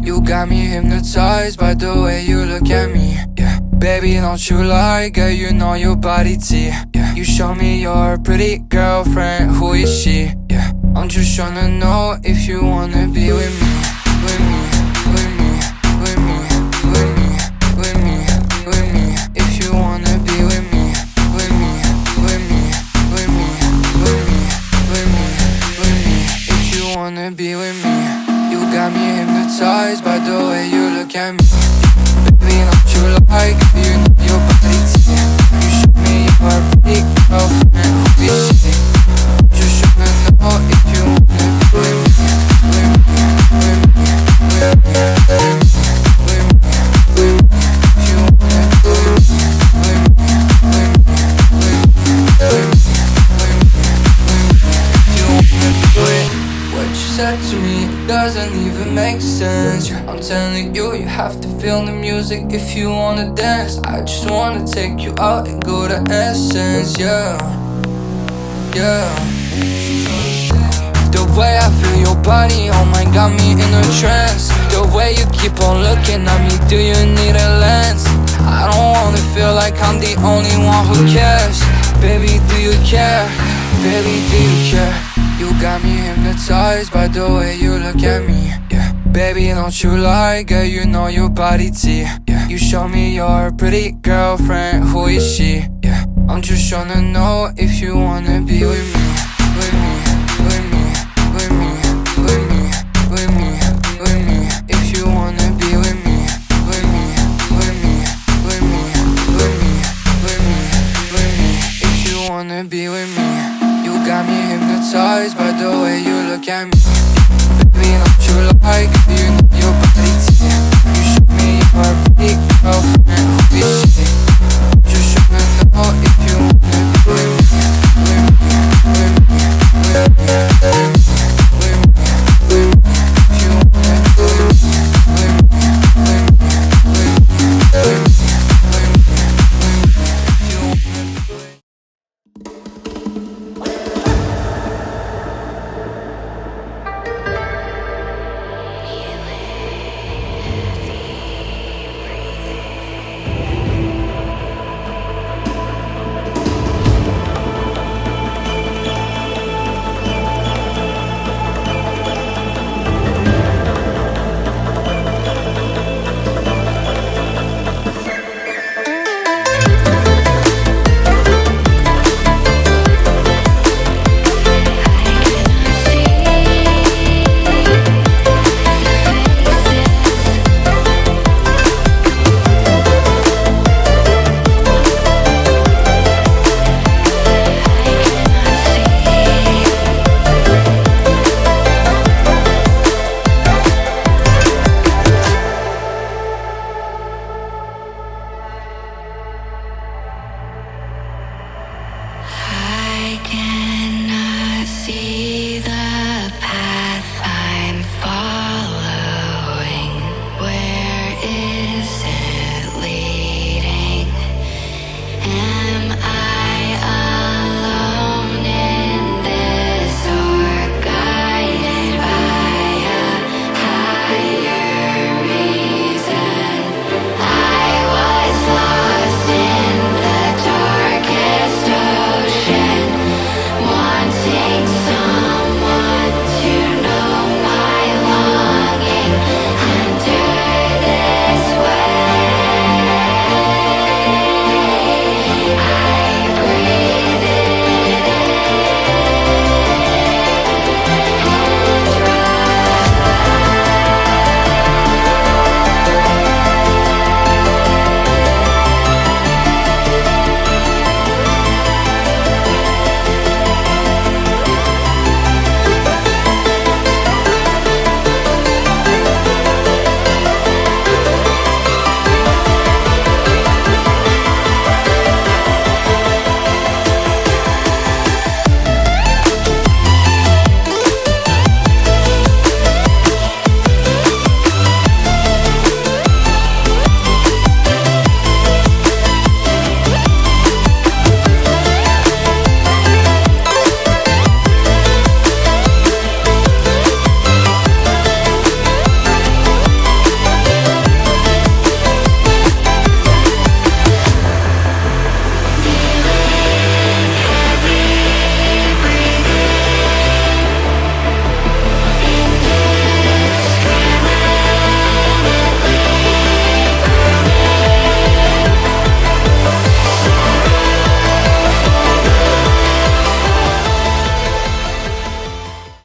You got me hypnotized by the way you look at me, yeah. Baby, don't you lie, girl, you know your body T, yeah. You show me your pretty girlfriend, who is she, yeah. I'm just tryna know if you wanna be with me, with me, with me, with me, with me, with me, with me. If you wanna be with me, with me, with me, with me, with me, with me, with me. If you wanna be with me. You got me hypnotized by the way you look at me. Baby, don't you like, you know your body T. You show me your pretty girlfriend, who is she? Just tryna know if you wanna be with me, with me, with me, with me, with me, with me, with me. If you wanna be with me, with me, with me, with me, with me, with me, with me. If you wanna be with me. What you said to me doesn't even make sense, yeah. I'm telling you, you have to feel the music if you wanna dance. I just wanna take you out and go to Essence, yeah, yeah. The way I feel your body, oh my, got me in a trance. The way you keep on looking at me, do you need a lens? I don't wanna feel like I'm the only one who cares. Baby, do you care? Baby, do you care? You got me hypnotized by the way you look at me, yeah. Baby, don't you lie, girl, you know your body T, yeah. You show me your pretty girlfriend, who is she, yeah. I'm just tryna know if you wanna be with me, with me.